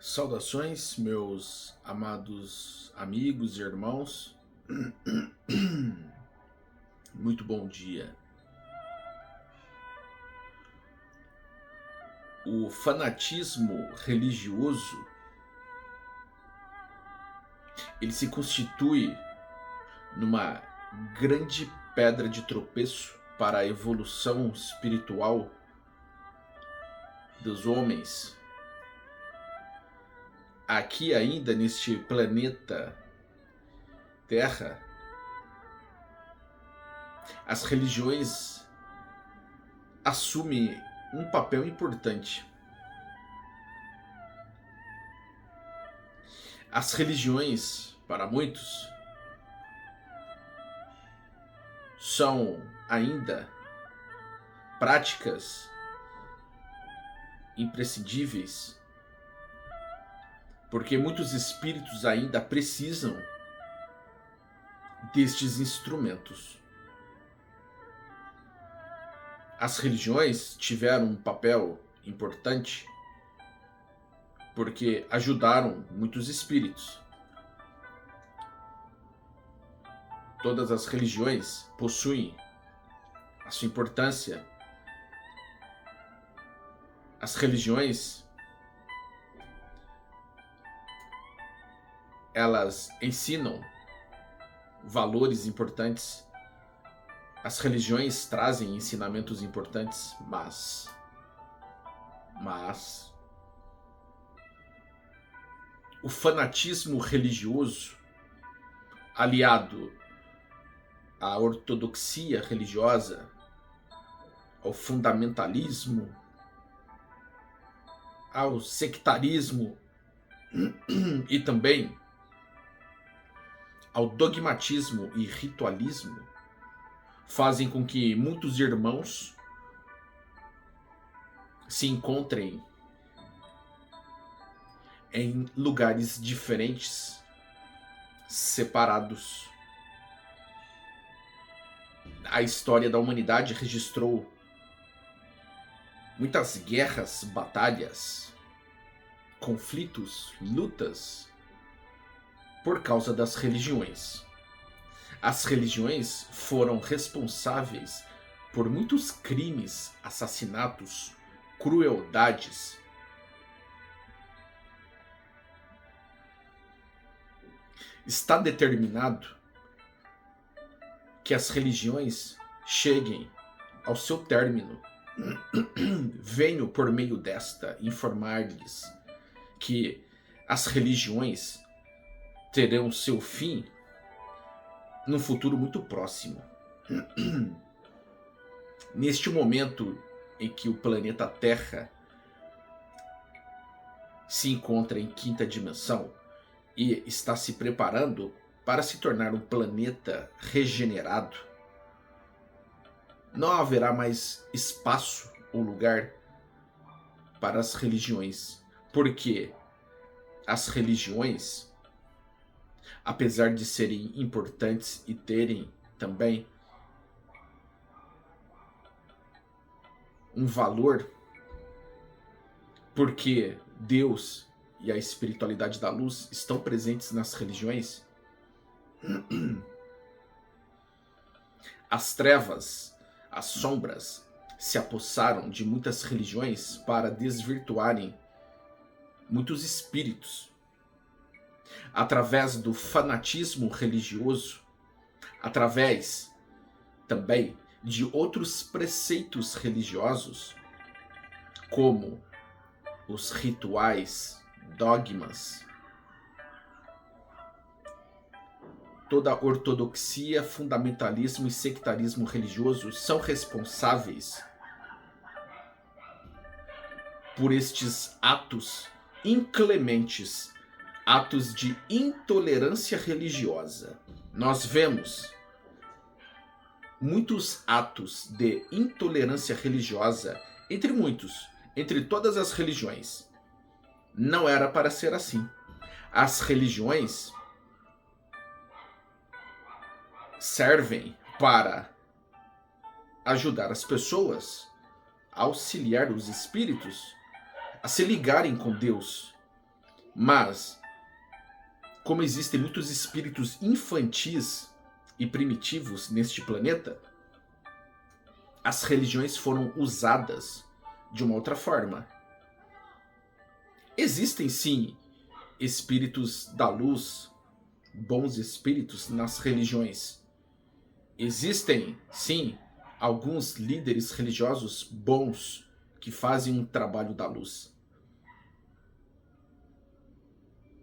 Saudações, meus amados amigos e irmãos. Muito bom dia. O fanatismo religioso, ele se constitui numa grande pedra de tropeço para a evolução espiritual dos homens. Aqui ainda neste planeta Terra, as religiões assumem um papel importante. As religiões, para muitos, são ainda práticas imprescindíveis, porque muitos espíritos ainda precisam destes instrumentos. As religiões tiveram um papel importante porque ajudaram muitos espíritos. Todas as religiões possuem a sua importância. As religiões, elas ensinam valores importantes. As religiões trazem ensinamentos importantes, mas o fanatismo religioso, aliado à ortodoxia religiosa, ao fundamentalismo, ao sectarismo e também ao dogmatismo e ritualismo, fazem com que muitos irmãos se encontrem em lugares diferentes, separados. A história da humanidade registrou muitas guerras, batalhas, conflitos, lutas por causa das religiões. As religiões foram responsáveis por muitos crimes, assassinatos, crueldades. Está determinado que as religiões cheguem ao seu término. Venho por meio desta informar-lhes que as religiões terão seu fim num futuro muito próximo. Neste momento em que o planeta Terra se encontra em quinta dimensão e está se preparando para se tornar um planeta regenerado, não haverá mais espaço ou lugar para as religiões, porque as religiões, apesar de serem importantes e terem também um valor, porque Deus e a espiritualidade da luz estão presentes nas religiões, as trevas, as sombras se apossaram de muitas religiões para desvirtuarem muitos espíritos. Através do fanatismo religioso, através também de outros preceitos religiosos, como os rituais, dogmas, toda a ortodoxia, fundamentalismo e sectarismo religioso são responsáveis por estes atos inclementes, atos de intolerância religiosa. Nós vemos muitos atos de intolerância religiosa, entre todas as religiões. Não era para ser assim. As religiões servem para ajudar as pessoas, auxiliar os espíritos a se ligarem com Deus Mas, como existem muitos espíritos infantis e primitivos neste planeta, as religiões foram usadas de uma outra forma. Existem sim espíritos da luz, bons espíritos nas religiões. Existem sim alguns líderes religiosos bons que fazem um trabalho da luz.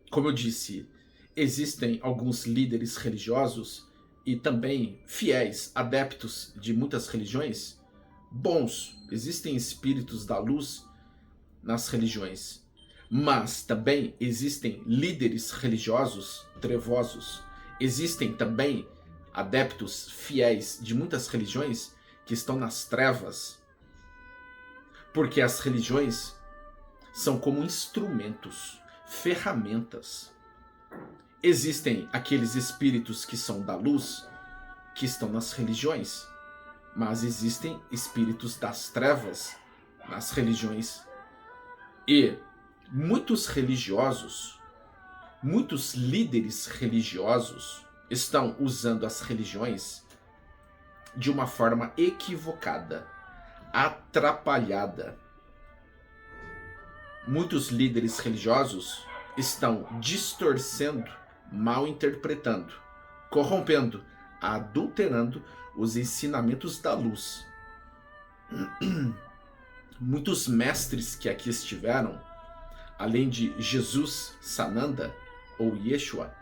Como eu disse, existem alguns líderes religiosos e também fiéis, adeptos de muitas religiões bons. Existem espíritos da luz nas religiões. Mas também existem líderes religiosos trevosos. Existem também adeptos fiéis de muitas religiões que estão nas trevas. Porque as religiões são como instrumentos, ferramentas. Existem aqueles espíritos que são da luz, que estão nas religiões. Mas existem espíritos das trevas nas religiões. E muitos religiosos, muitos líderes religiosos estão usando as religiões de uma forma equivocada, atrapalhada. Muitos líderes religiosos estão distorcendo, mal interpretando, corrompendo, adulterando os ensinamentos da luz. Muitos mestres que aqui estiveram, além de Jesus, Sananda ou Yeshua,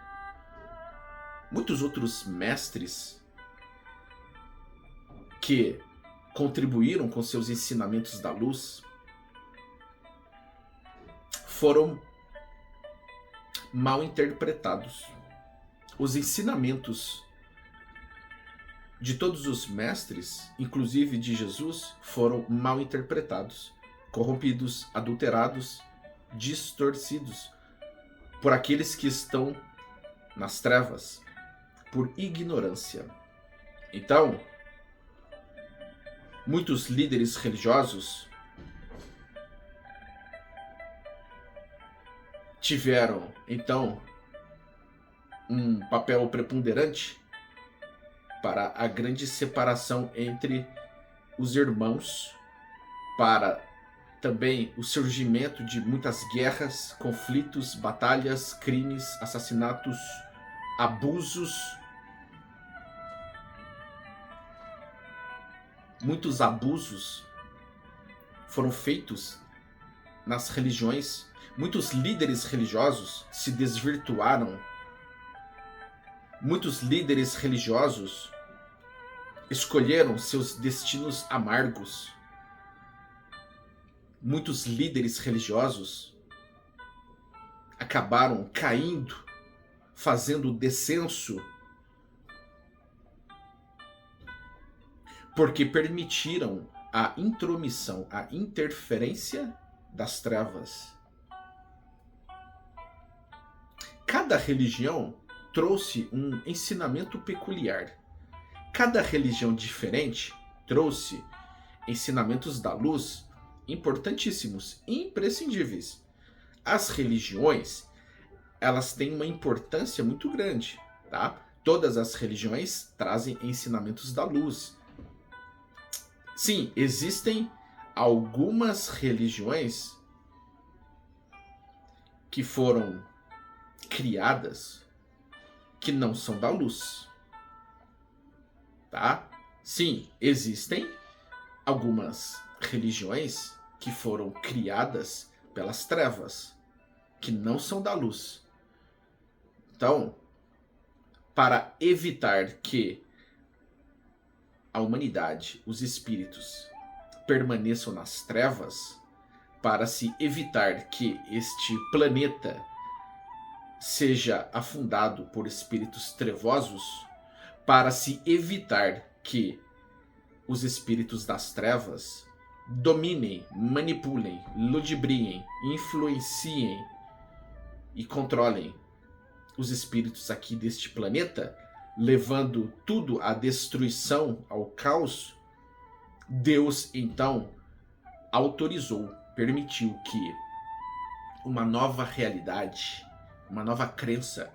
muitos outros mestres que contribuíram com seus ensinamentos da luz foram mal interpretados. Os ensinamentos de todos os mestres, inclusive de Jesus, foram mal interpretados, corrompidos, adulterados, distorcidos por aqueles que estão nas trevas, por ignorância. Então, muitos líderes religiosos tiveram, então, um papel preponderante para a grande separação entre os irmãos, para também o surgimento de muitas guerras, conflitos, batalhas, crimes, assassinatos, abusos. Muitos abusos foram feitos nas religiões. Muitos líderes religiosos se desvirtuaram. Muitos líderes religiosos escolheram seus destinos amargos. Muitos líderes religiosos acabaram caindo, fazendo descenso, porque permitiram a intromissão, a interferência das trevas. Cada religião trouxe um ensinamento peculiar. Cada religião diferente trouxe ensinamentos da luz importantíssimos, imprescindíveis. As religiões, elas têm uma importância muito grande, tá? Todas as religiões trazem ensinamentos da luz. Sim, existem algumas religiões que foram criadas que não são da luz, tá? Sim, existem algumas religiões que foram criadas pelas trevas, que não são da luz. Então, para evitar que a humanidade, os espíritos, permaneçam nas trevas, para se evitar que este planeta seja afundado por espíritos trevosos, para se evitar que os espíritos das trevas dominem, manipulem, ludibriem, influenciem e controlem os espíritos aqui deste planeta, levando tudo à destruição, ao caos. Deus então autorizou, permitiu que uma nova realidade, uma nova crença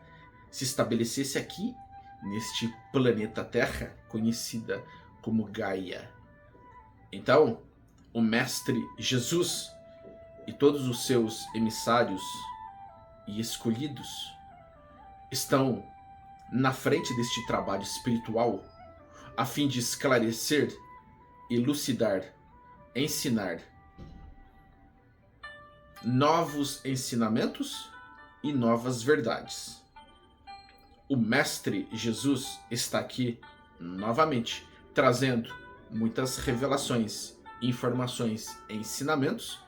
se estabelecesse aqui, neste planeta Terra, conhecida como Gaia. Então, o Mestre Jesus e todos os seus emissários e escolhidos estão na frente deste trabalho espiritual a fim de esclarecer, elucidar, ensinar novos ensinamentos e novas verdades. O Mestre Jesus está aqui novamente, trazendo muitas revelações, informações e ensinamentos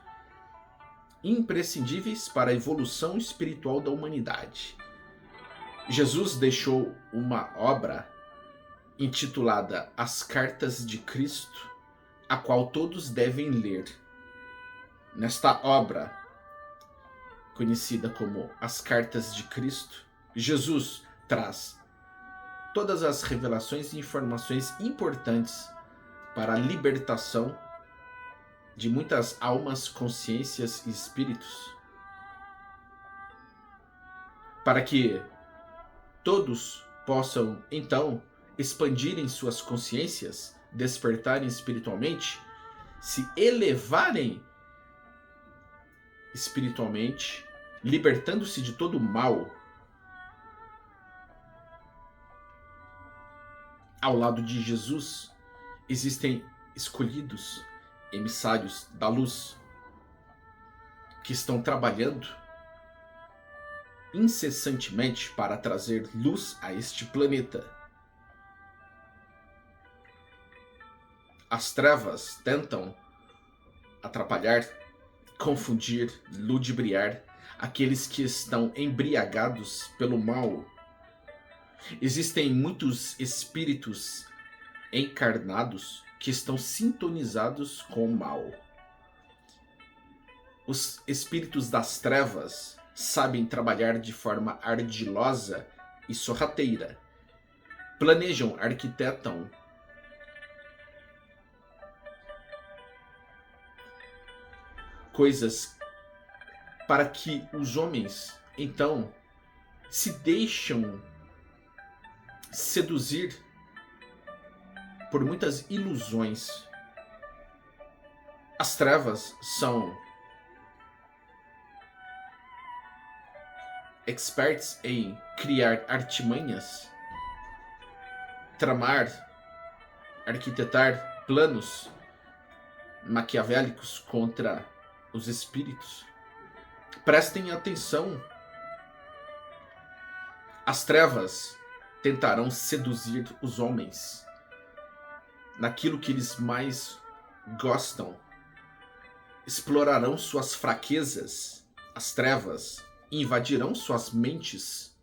imprescindíveis para a evolução espiritual da humanidade. Jesus deixou uma obra intitulada As Cartas de Cristo, a qual todos devem ler. Nesta obra, conhecida como As Cartas de Cristo, Jesus traz todas as revelações e informações importantes para a libertação de muitas almas, consciências e espíritos, para que todos possam, então, expandirem suas consciências, despertarem espiritualmente, se elevarem espiritualmente, libertando-se de todo o mal. Ao lado de Jesus existem escolhidos, emissários da luz, que estão trabalhando incessantemente para trazer luz a este planeta. As trevas tentam atrapalhar, confundir, ludibriar aqueles que estão embriagados pelo mal. Existem muitos espíritos encarnados que estão sintonizados com o mal. Os espíritos das trevas sabem trabalhar de forma ardilosa e sorrateira. Planejam, arquitetam coisas para que os homens, então, se deixam seduzir por muitas ilusões. As trevas são experts em criar artimanhas, tramar, arquitetar planos maquiavélicos contra os espíritos. Prestem atenção. As trevas tentarão seduzir os homens naquilo que eles mais gostam. Explorarão suas fraquezas. As trevas invadirão suas mentes.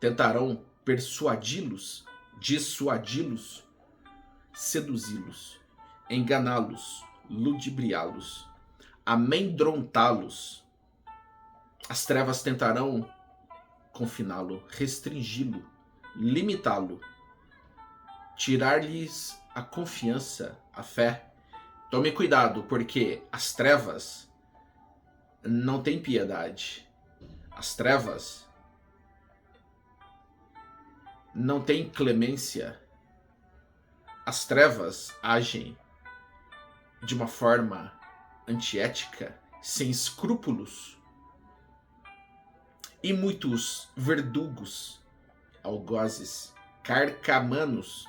Tentarão persuadi-los, dissuadi-los, seduzi-los, enganá-los, ludibriá-los, amedrontá-los. As trevas tentarão confiná-lo, restringi-lo, limitá-lo, tirar-lhes a confiança, a fé. Tome cuidado, porque as trevas não têm piedade. As trevas não têm clemência. As trevas agem de uma forma antiética, sem escrúpulos. E muitos verdugos, algozes, carcamanos,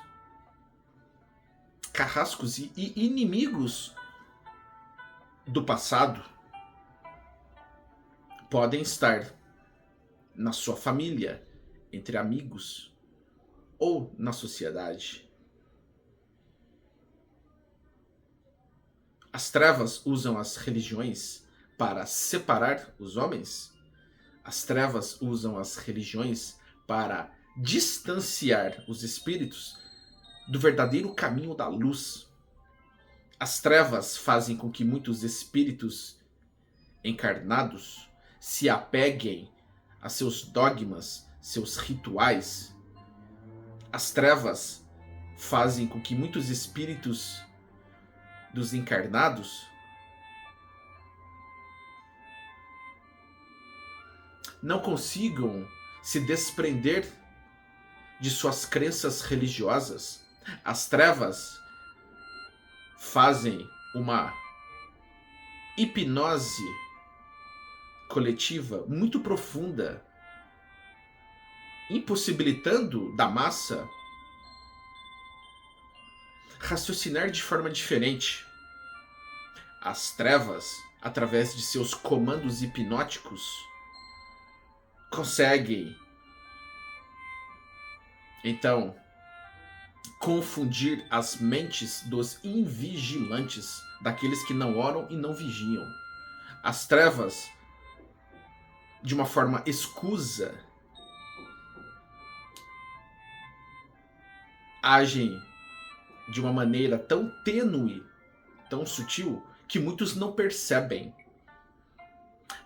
carrascos e inimigos do passado podem estar na sua família, entre amigos ou na sociedade. As trevas usam as religiões para separar os homens. As trevas usam as religiões para distanciar os espíritos do verdadeiro caminho da luz. As trevas fazem com que muitos espíritos encarnados se apeguem a seus dogmas, seus rituais. As trevas fazem com que muitos espíritos dos encarnados não consigam se desprender de suas crenças religiosas. As trevas fazem uma hipnose coletiva muito profunda, impossibilitando da massa raciocinar de forma diferente. As trevas, através de seus comandos hipnóticos, conseguem então confundir as mentes dos invigilantes, daqueles que não oram e não vigiam. As trevas, de uma forma escusa, agem de uma maneira tão tênue, tão sutil, que muitos não percebem.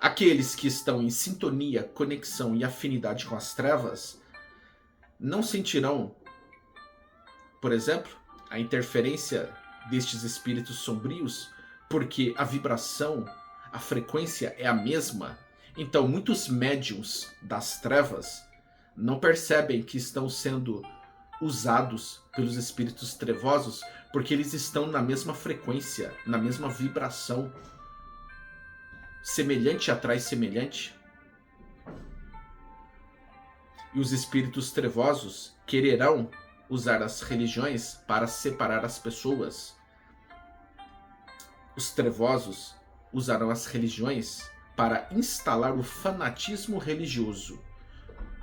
Aqueles que estão em sintonia, conexão e afinidade com as trevas não sentirão, por exemplo, a interferência destes espíritos sombrios, porque a vibração, a frequência é a mesma. Então, muitos médiuns das trevas não percebem que estão sendo usados pelos espíritos trevosos, porque eles estão na mesma frequência, na mesma vibração. Semelhante atrai semelhante. E os espíritos trevosos quererão usar as religiões para separar as pessoas. Os trevosos usarão as religiões para instalar o fanatismo religioso,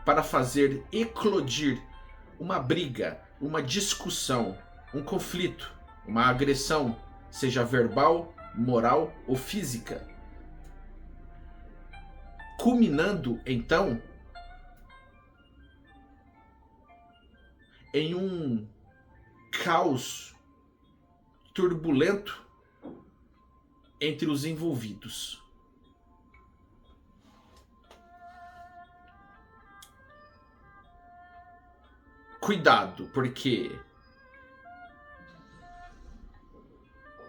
para fazer eclodir uma briga, uma discussão, um conflito, uma agressão, seja verbal, moral ou física. Culminando, então, em um caos turbulento entre os envolvidos. Cuidado, porque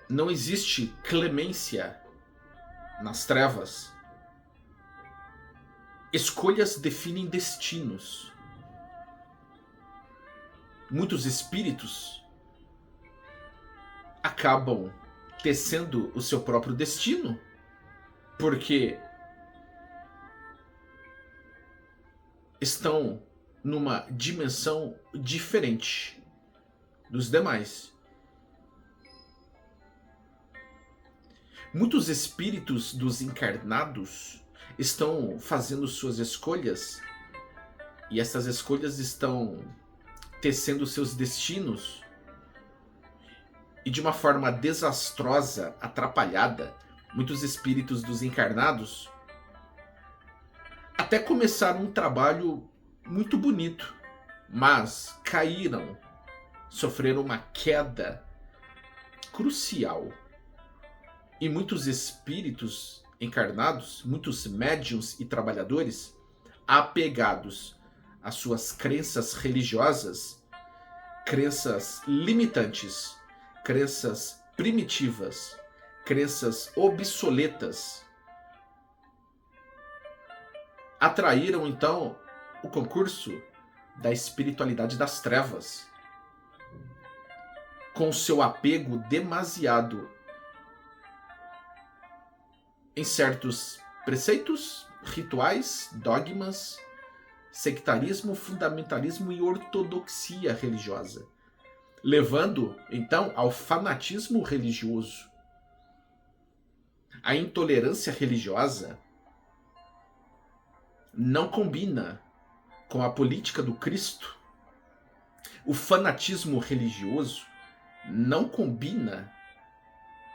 não existe clemência nas trevas. Escolhas definem destinos. Muitos espíritos acabam tecendo o seu próprio destino, porque estão numa dimensão diferente dos demais. Muitos espíritos dos encarnados estão fazendo suas escolhas, e essas escolhas estão tecendo seus destinos, e de uma forma desastrosa, atrapalhada, muitos espíritos dos encarnados até começaram um trabalho muito bonito, mas caíram, sofreram uma queda crucial. E muitos espíritos encarnados, muitos médiuns e trabalhadores, apegados às suas crenças religiosas, crenças limitantes, crenças primitivas, crenças obsoletas, atraíram então o concurso da espiritualidade das trevas, com seu apego demasiado em certos preceitos, rituais, dogmas, sectarismo, fundamentalismo e ortodoxia religiosa, levando então ao fanatismo religioso. A intolerância religiosa não combina com a política do Cristo. O fanatismo religioso não combina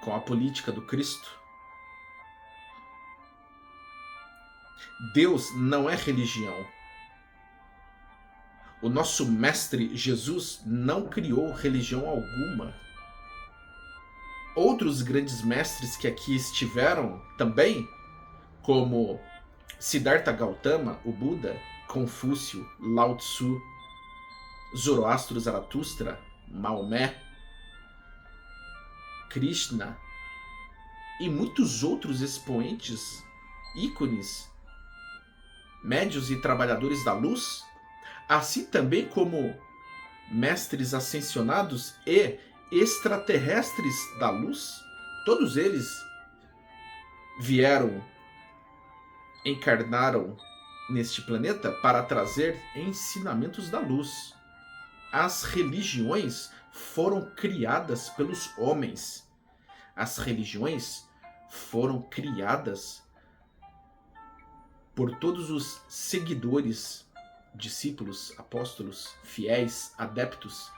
com a política do Cristo. Deus não é religião. O nosso mestre Jesus não criou religião alguma. Outros grandes mestres que aqui estiveram também, como Siddhartha Gautama, o Buda, Confúcio, Lao Tzu, Zoroastro Zaratustra, Maomé, Krishna e muitos outros expoentes, ícones médios e trabalhadores da luz, assim também como mestres ascensionados e extraterrestres da luz, todos eles encarnaram neste planeta para trazer ensinamentos da luz. As religiões foram criadas pelos homens. As religiões foram criadas por todos os seguidores, discípulos, apóstolos, fiéis, adeptos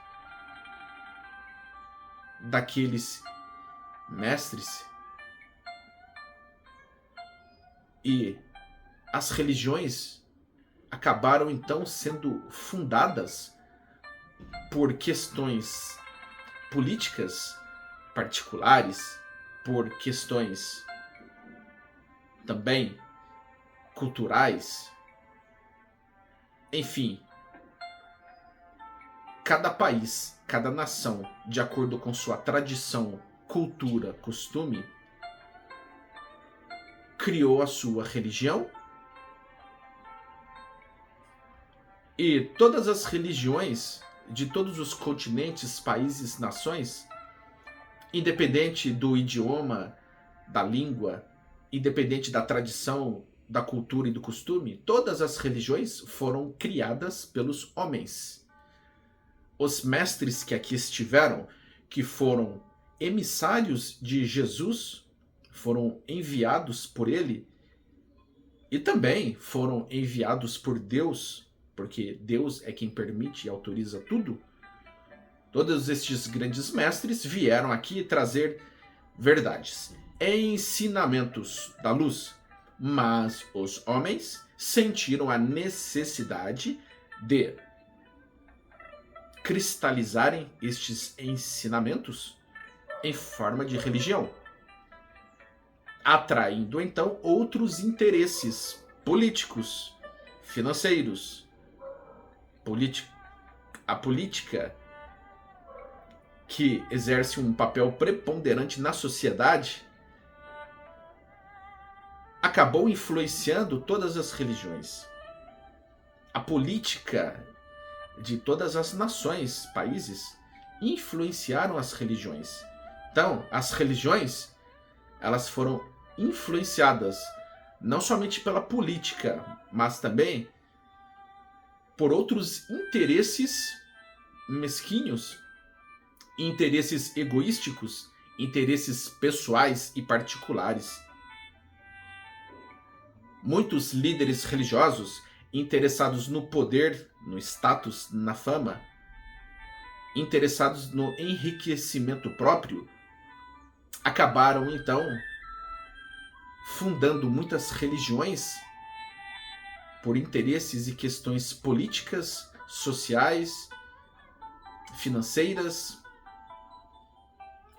daqueles mestres. E as religiões acabaram então sendo fundadas por questões políticas particulares, por questões também culturais. Enfim, cada país, cada nação, de acordo com sua tradição, cultura, costume, criou a sua religião. E todas as religiões de todos os continentes, países, nações, independente do idioma, da língua, independente da tradição, da cultura e do costume, todas as religiões foram criadas pelos homens. Os mestres que aqui estiveram, que foram emissários de Jesus, foram enviados por ele e também foram enviados por Deus, porque Deus é quem permite e autoriza tudo. Todos estes grandes mestres vieram aqui trazer verdades, ensinamentos da luz, mas os homens sentiram a necessidade de cristalizarem estes ensinamentos em forma de religião, atraindo então outros interesses políticos, financeiros. A política, que exerce um papel preponderante na sociedade, acabou influenciando todas as religiões. A política de todas as nações, países, influenciaram as religiões. Então, as religiões, elas foram influenciadas não somente pela política, mas também por outros interesses mesquinhos, interesses egoísticos, interesses pessoais e particulares. Muitos líderes religiosos interessados no poder, no status, na fama, interessados no enriquecimento próprio, acabaram então fundando muitas religiões por interesses e questões políticas, sociais, financeiras,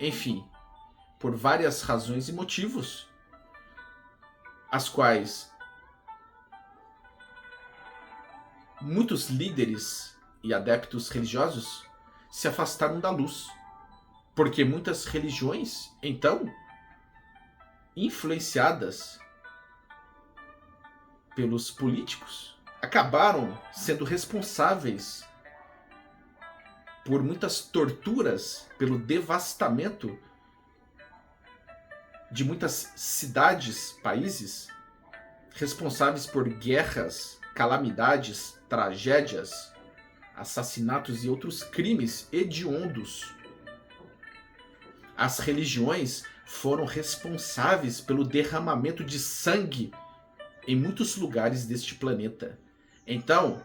enfim, por várias razões e motivos, as quais muitos líderes e adeptos religiosos se afastaram da luz, porque muitas religiões, então, influenciadas pelos políticos, acabaram sendo responsáveis por muitas torturas, pelo devastamento de muitas cidades, países, responsáveis por guerras, calamidades, tragédias, assassinatos e outros crimes hediondos. As religiões foram responsáveis pelo derramamento de sangue em muitos lugares deste planeta. Então,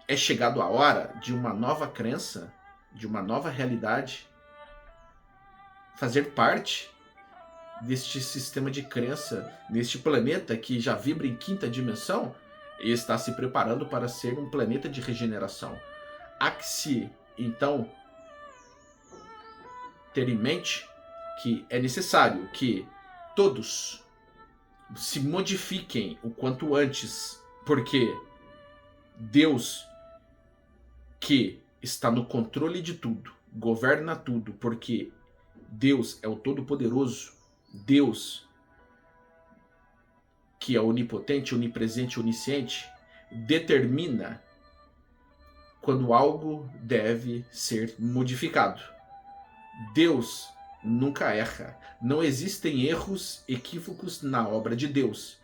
é chegado a hora de uma nova crença, de uma nova realidade, fazer parte deste sistema de crença, neste planeta que já vibra em quinta dimensão e está se preparando para ser um planeta de regeneração. Há que se, então, ter em mente que é necessário que todos se modifiquem o quanto antes, porque Deus, que está no controle de tudo, governa tudo, porque Deus é o Todo-Poderoso, Deus que é onipotente, onipresente, onisciente, determina quando algo deve ser modificado. Deus nunca erra. Não existem erros, equívocos na obra de Deus.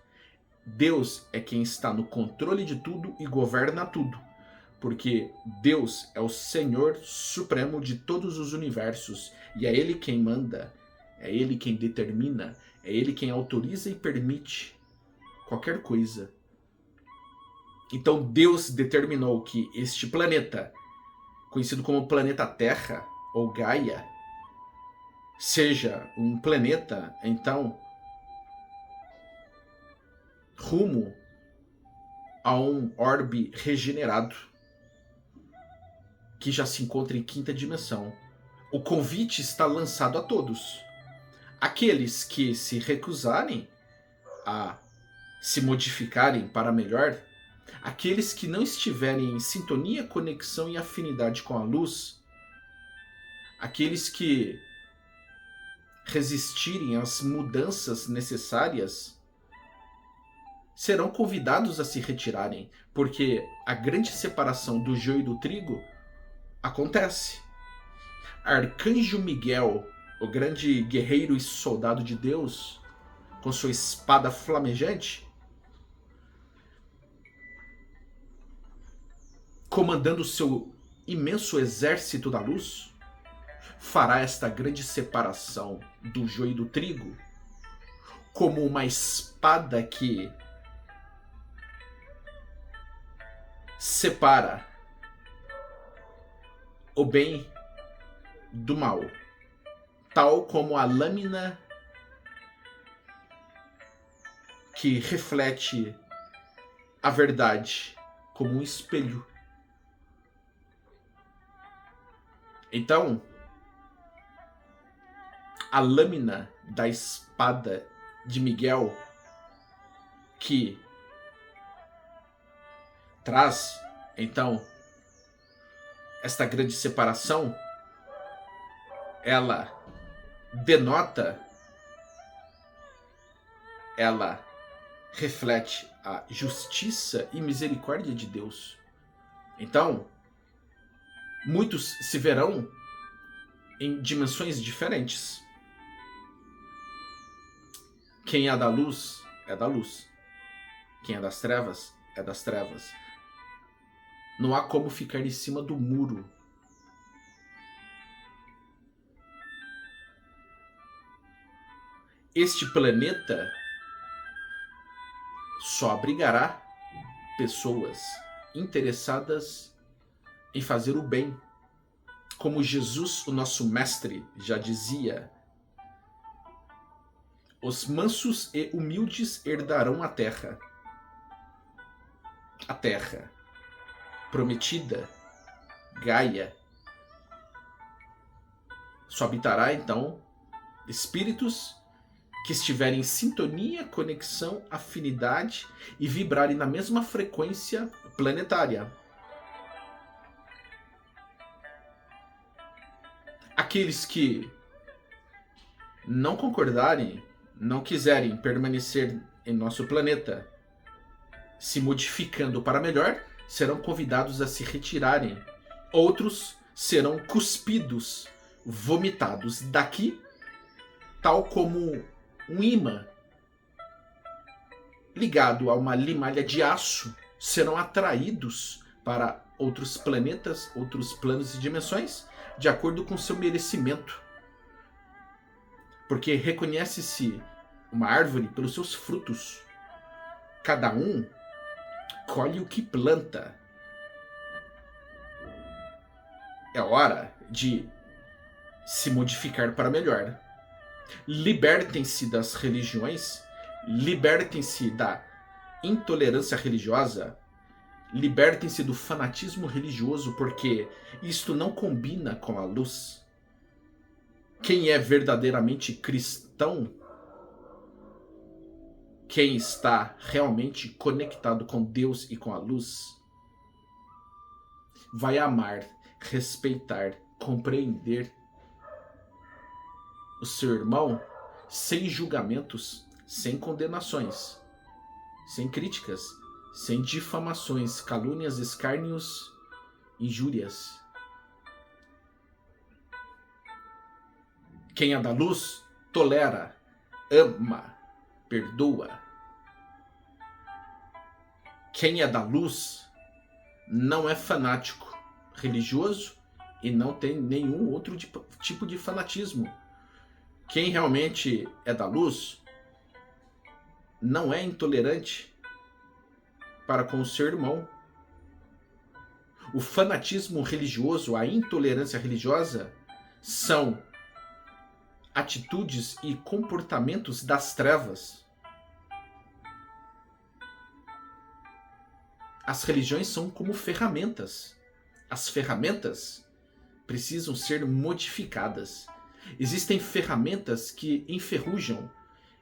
Deus é quem está no controle de tudo e governa tudo. Porque Deus é o Senhor Supremo de todos os universos. E é Ele quem manda, é Ele quem determina, é Ele quem autoriza e permite qualquer coisa. Então Deus determinou que este planeta, conhecido como planeta Terra ou Gaia, seja um planeta, então, rumo a um orbe regenerado, que já se encontra em quinta dimensão. O convite está lançado a todos. Aqueles que se recusarem a se modificarem para melhor, aqueles que não estiverem em sintonia, conexão e afinidade com a luz, aqueles que resistirem às mudanças necessárias, serão convidados a se retirarem, porque a grande separação do joio e do trigo acontece. Arcanjo Miguel, o grande guerreiro e soldado de Deus, com sua espada flamejante, comandando seu imenso exército da luz, fará esta grande separação do joio e do trigo, como uma espada que separa o bem do mal, tal como a lâmina que reflete a verdade como um espelho. Então, a lâmina da espada de Miguel, que traz, então, esta grande separação, ela denota, ela reflete a justiça e misericórdia de Deus. Então, muitos se verão em dimensões diferentes. Quem é da luz é da luz. Quem é das trevas é das trevas. Não há como ficar em cima do muro. Este planeta só abrigará pessoas interessadas em fazer o bem. Como Jesus, o nosso mestre, já dizia: os mansos e humildes herdarão a terra. A terra prometida, Gaia, só habitará então espíritos que estiverem em sintonia, conexão, afinidade e vibrarem na mesma frequência planetária. Aqueles que não concordarem, não quiserem permanecer em nosso planeta, se modificando para melhor, serão convidados a se retirarem. Outros serão cuspidos, vomitados daqui, tal como um imã ligado a uma limalha de aço, serão atraídos para outros planetas, outros planos e dimensões, de acordo com seu merecimento. Porque reconhece-se uma árvore pelos seus frutos. Cada um colhe o que planta. É hora de se modificar para melhor. Libertem-se das religiões, libertem-se da intolerância religiosa, libertem-se do fanatismo religioso, porque isto não combina com a luz. Quem é verdadeiramente cristão, quem está realmente conectado com Deus e com a luz, vai amar, respeitar, compreender o seu irmão sem julgamentos, sem condenações. sem críticas, sem difamações, calúnias, escárnios, injúrias. Quem é da luz tolera, ama, perdoa. Quem é da luz não é fanático religioso e não tem nenhum outro tipo de fanatismo. Quem realmente é da luz não é intolerante para com o seu irmão. O fanatismo religioso, a intolerância religiosa são atitudes e comportamentos das trevas. As religiões são como ferramentas. As ferramentas precisam ser modificadas. Existem ferramentas que enferrujam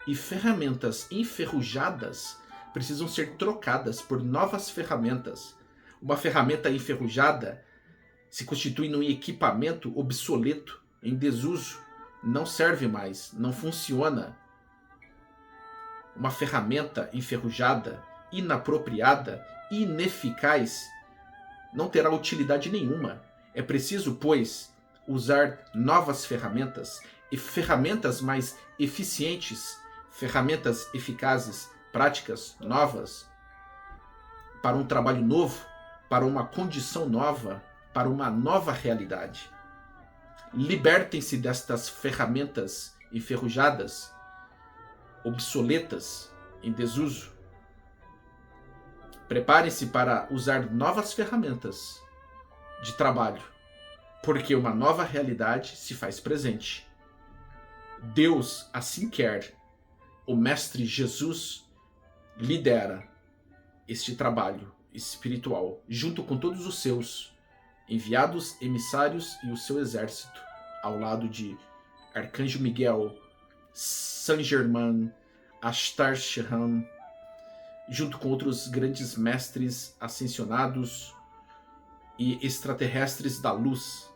e ferramentas enferrujadas precisam ser trocadas por novas ferramentas. Uma ferramenta enferrujada se constitui num equipamento obsoleto, em desuso, não serve mais, não funciona. Uma ferramenta enferrujada, inapropriada, ineficaz, não terá utilidade nenhuma. É preciso, pois, usar novas ferramentas e ferramentas mais eficientes, ferramentas eficazes, práticas novas, para um trabalho novo, para uma condição nova, para uma nova realidade. Libertem-se destas ferramentas enferrujadas, obsoletas, em desuso. Preparem-se para usar novas ferramentas de trabalho, porque uma nova realidade se faz presente. Deus assim quer. O Mestre Jesus lidera este trabalho espiritual, junto com todos os seus enviados, emissários e o seu exército, ao lado de Arcanjo Miguel, Saint Germain, Ashtar-Sham, junto com outros grandes mestres ascensionados e extraterrestres da luz.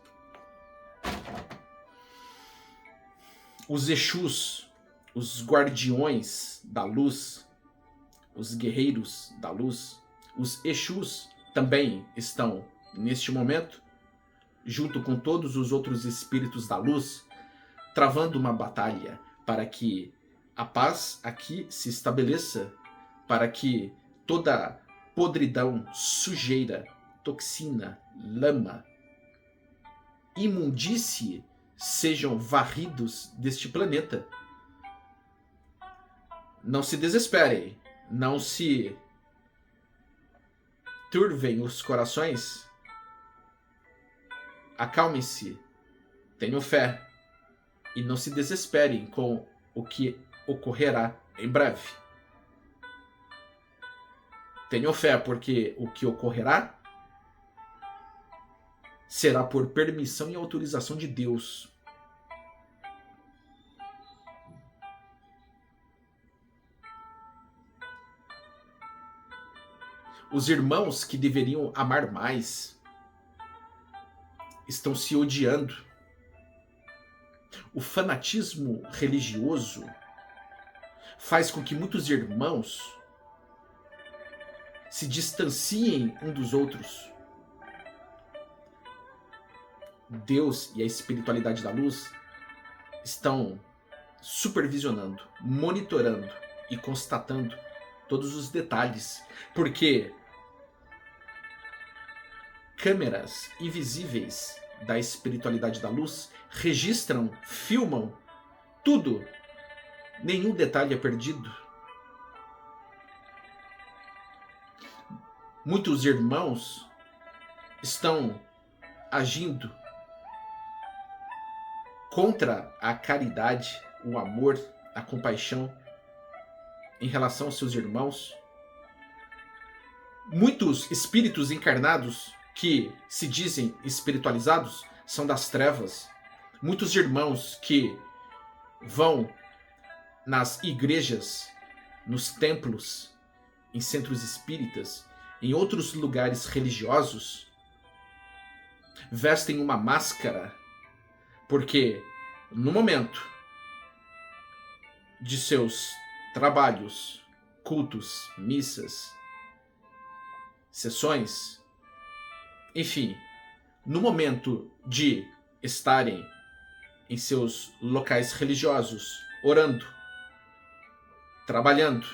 Os Exus, os guardiões da luz, os guerreiros da luz, os Exus também estão neste momento, junto com todos os outros espíritos da luz, travando uma batalha para que a paz aqui se estabeleça, para que toda podridão, sujeira, toxina, lama, imundície sejam varridos deste planeta. Não se desesperem, não se turvem os corações. Acalmem-se, tenham fé e não se desesperem com o que ocorrerá em breve. Tenham fé, porque o que ocorrerá será por permissão e autorização de Deus. Os irmãos que deveriam amar mais estão se odiando. O fanatismo religioso faz com que muitos irmãos se distanciem um dos outros. Deus e a espiritualidade da luz estão supervisionando, monitorando e constatando todos os detalhes, porque câmeras invisíveis da espiritualidade da luz registram, filmam tudo. Nenhum detalhe é perdido. Muitos irmãos estão agindo contra a caridade, o amor, a compaixão em relação aos seus irmãos. Muitos espíritos encarnados que se dizem espiritualizados são das trevas. Muitos irmãos que vão nas igrejas, nos templos, em centros espíritas, em outros lugares religiosos, vestem uma máscara, porque no momento de seus trabalhos cultos, missas, sessões, enfim, no momento de estarem em seus locais religiosos, orando, trabalhando,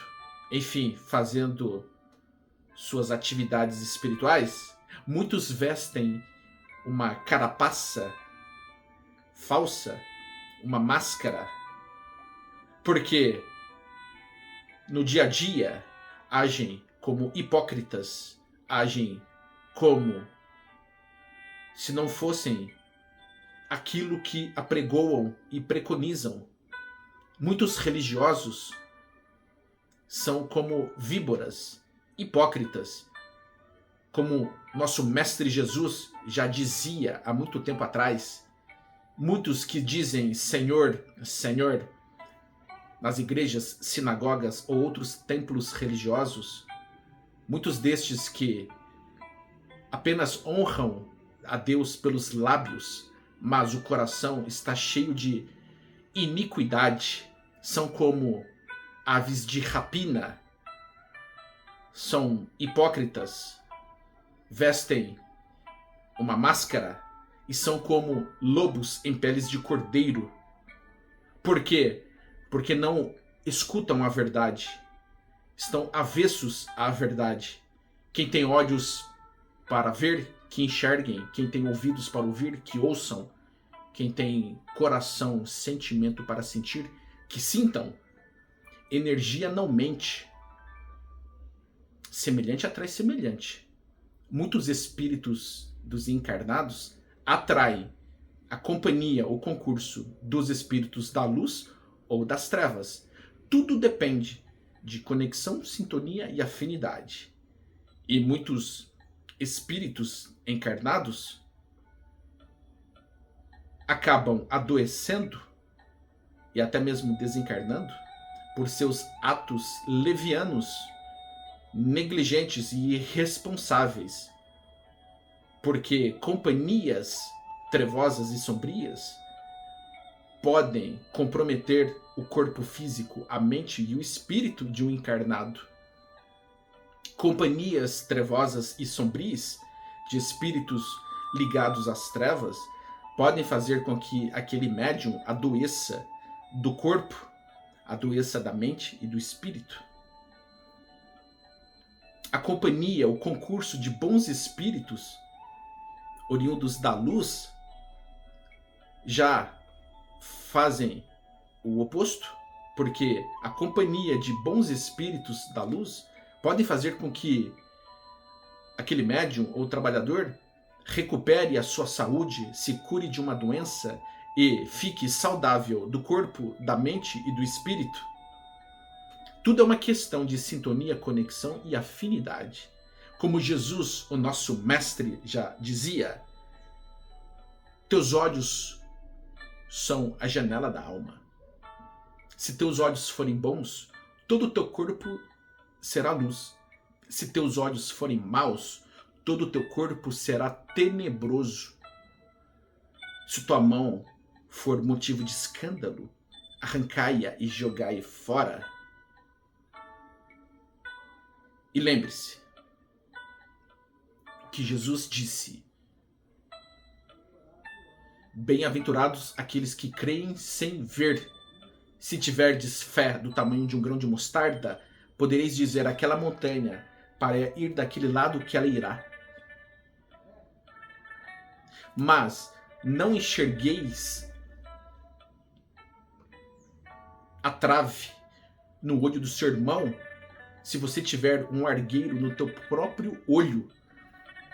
enfim, fazendo suas atividades espirituais, muitos vestem uma carapaça falsa, uma máscara, porque no dia a dia agem como hipócritas, agem como se não fossem aquilo que apregoam e preconizam. Muitos religiosos são como víboras, hipócritas, como nosso mestre Jesus já dizia há muito tempo atrás. Muitos que dizem Senhor, Senhor, nas igrejas, sinagogas ou outros templos religiosos, muitos destes que apenas honram a Deus pelos lábios, mas o coração está cheio de iniquidade, são como aves de rapina, são hipócritas, vestem uma máscara e são como lobos em peles de cordeiro. Por quê? Porque não escutam a verdade, estão avessos à verdade. Quem tem olhos para ver, que enxerguem. Quem tem ouvidos para ouvir, que ouçam. Quem tem coração, sentimento para sentir, que sintam. Energia não mente. Semelhante atrai semelhante. Muitos espíritos dos encarnados atraem a companhia ou concurso dos espíritos da luz ou das trevas. Tudo depende de conexão, sintonia e afinidade. E muitos espíritos encarnados acabam adoecendo e até mesmo desencarnando por seus atos levianos, negligentes e irresponsáveis. Porque companhias trevosas e sombrias podem comprometer o corpo físico, a mente e o espírito de um encarnado. Companhias trevosas e sombrias de espíritos ligados às trevas podem fazer com que aquele médium adoeça do corpo, adoeça da mente e do espírito. A companhia, o concurso de bons espíritos oriundos da luz já fazem o oposto, porque a companhia de bons espíritos da luz pode fazer com que aquele médium ou trabalhador recupere a sua saúde, se cure de uma doença e fique saudável do corpo, da mente e do espírito. Tudo é uma questão de sintonia, conexão e afinidade. Como Jesus, o nosso mestre, já dizia, teus olhos são a janela da alma. Se teus olhos forem bons, todo o teu corpo será luz. Se teus olhos forem maus, todo o teu corpo será tenebroso. Se tua mão for motivo de escândalo, arrancai-a e jogai fora. E lembre-se que Jesus disse: bem-aventurados aqueles que creem sem ver. Se tiverdes fé do tamanho de um grão de mostarda, podereis dizer àquela montanha para ir daquele lado que ela irá. Mas não enxergueis a trave no olho do seu irmão se você tiver um argueiro no teu próprio olho.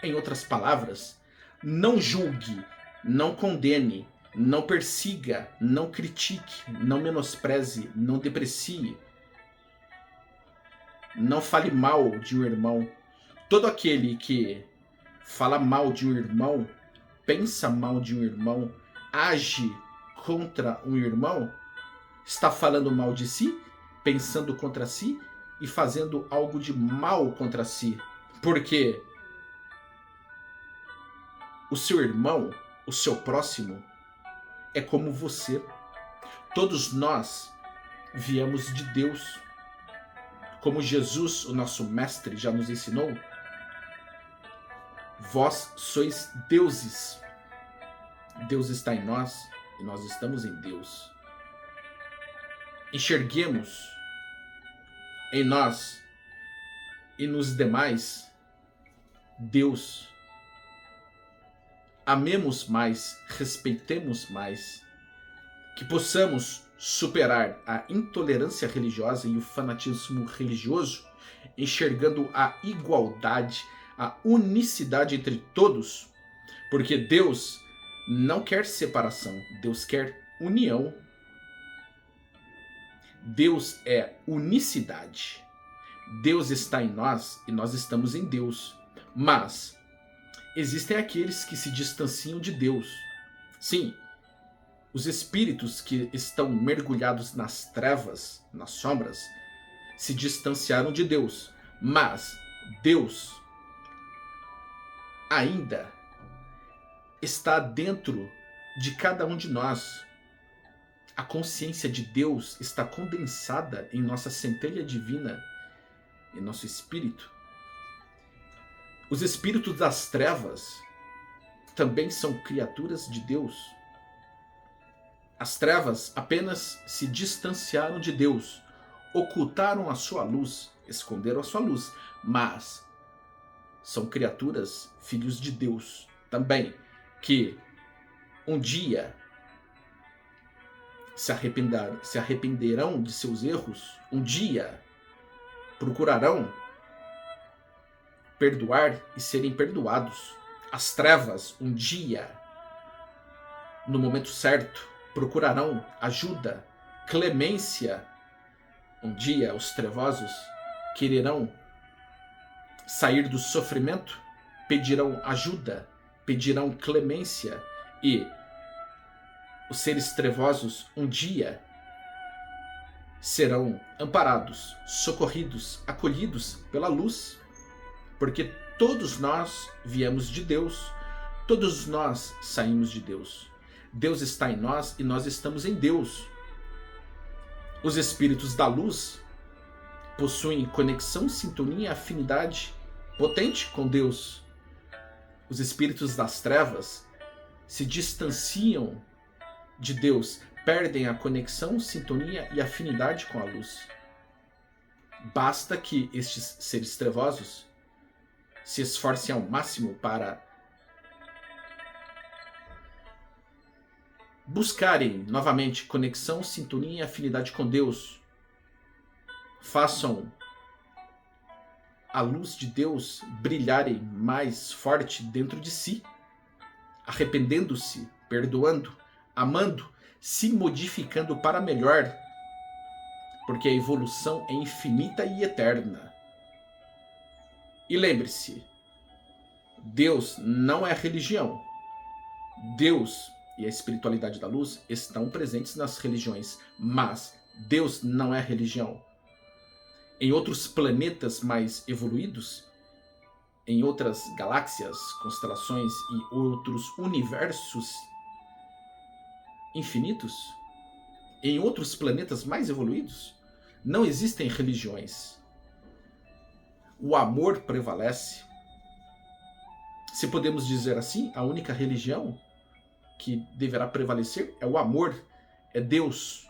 Em outras palavras, não julgue, não condene, não persiga, não critique, não menospreze, não deprecie. Não fale mal de um irmão. Todo aquele que fala mal de um irmão, pensa mal de um irmão, age contra um irmão, está falando mal de si, pensando contra si e fazendo algo de mal contra si. Porque o seu irmão, o seu próximo, é como você. Todos nós viemos de Deus. como Jesus, o nosso mestre, já nos ensinou, vós sois deuses. Deus está em nós e nós estamos em Deus. Enxerguemos em nós e nos demais Deus. Amemos mais, respeitemos mais, que possamos superar a intolerância religiosa e o fanatismo religioso, enxergando a igualdade, a unicidade entre todos, porque Deus não quer separação, Deus quer união. Deus é unicidade. Deus está em nós e nós estamos em Deus. Mas existem aqueles que se distanciam de Deus. Sim, os espíritos que estão mergulhados nas trevas, nas sombras, se distanciaram de Deus. Mas Deus ainda está dentro de cada um de nós. A consciência de Deus está condensada em nossa centelha divina, em nosso espírito. Os espíritos das trevas também são criaturas de Deus. As trevas apenas se distanciaram de Deus, ocultaram a sua luz, esconderam a sua luz, mas são criaturas, filhos de Deus também, que um dia se arrependerão de seus erros, um dia procurarão perdoar e serem perdoados. As trevas, um dia, no momento certo, procurarão ajuda, clemência. Um dia os trevosos quererão sair do sofrimento, pedirão ajuda, pedirão clemência, e os seres trevosos um dia serão amparados, socorridos, acolhidos pela luz, porque todos nós viemos de Deus, todos nós saímos de Deus. Deus está em nós e nós estamos em Deus. Os espíritos da luz possuem conexão, sintonia e afinidade potente com Deus. Os espíritos das trevas se distanciam de Deus, perdem a conexão, sintonia e afinidade com a luz. Basta que estes seres trevosos se esforcem ao máximo para buscarem novamente conexão, sintonia e afinidade com Deus. Façam a luz de Deus brilharem mais forte dentro de si, arrependendo-se, perdoando, amando, se modificando para melhor, porque a evolução é infinita e eterna. E lembre-se, Deus não é religião. Deus e a espiritualidade da luz estão presentes nas religiões, mas Deus não é religião. Em outros planetas mais evoluídos, em outras galáxias, constelações e outros universos infinitos, em outros planetas mais evoluídos, não existem religiões. O amor prevalece. Se podemos dizer assim, a única religião que deverá prevalecer é o amor, é Deus.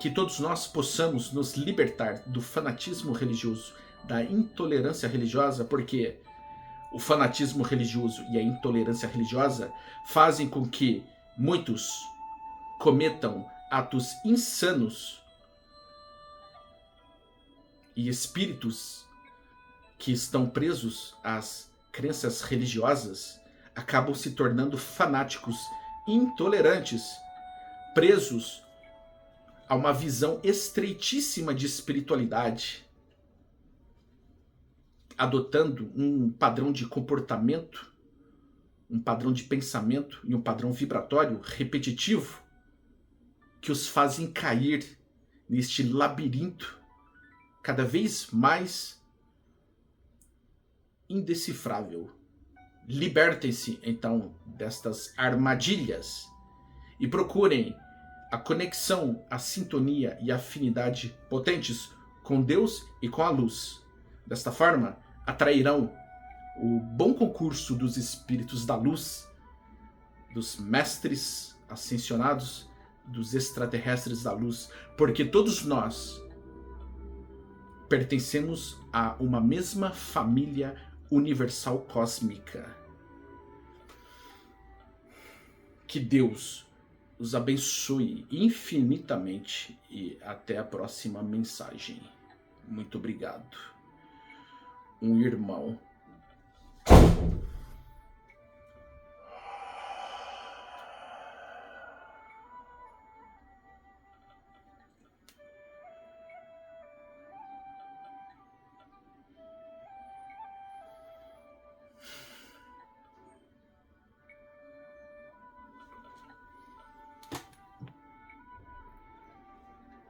Que todos nós possamos nos libertar do fanatismo religioso, da intolerância religiosa, porque o fanatismo religioso e a intolerância religiosa fazem com que muitos cometam atos insanos, e espíritos que estão presos às crenças religiosas acabam se tornando fanáticos, intolerantes, presos a uma visão estreitíssima de espiritualidade, adotando um padrão de comportamento, um padrão de pensamento e um padrão vibratório repetitivo que os fazem cair neste labirinto cada vez mais indecifrável. Libertem-se, então, destas armadilhas e procurem a conexão, a sintonia e a afinidade potentes com Deus e com a luz. Desta forma, atrairão o bom concurso dos espíritos da luz, dos mestres ascensionados, dos extraterrestres da luz, porque todos nós pertencemos a uma mesma família universal cósmica. Que Deus os abençoe infinitamente e até a próxima mensagem. Muito obrigado. Um irmão.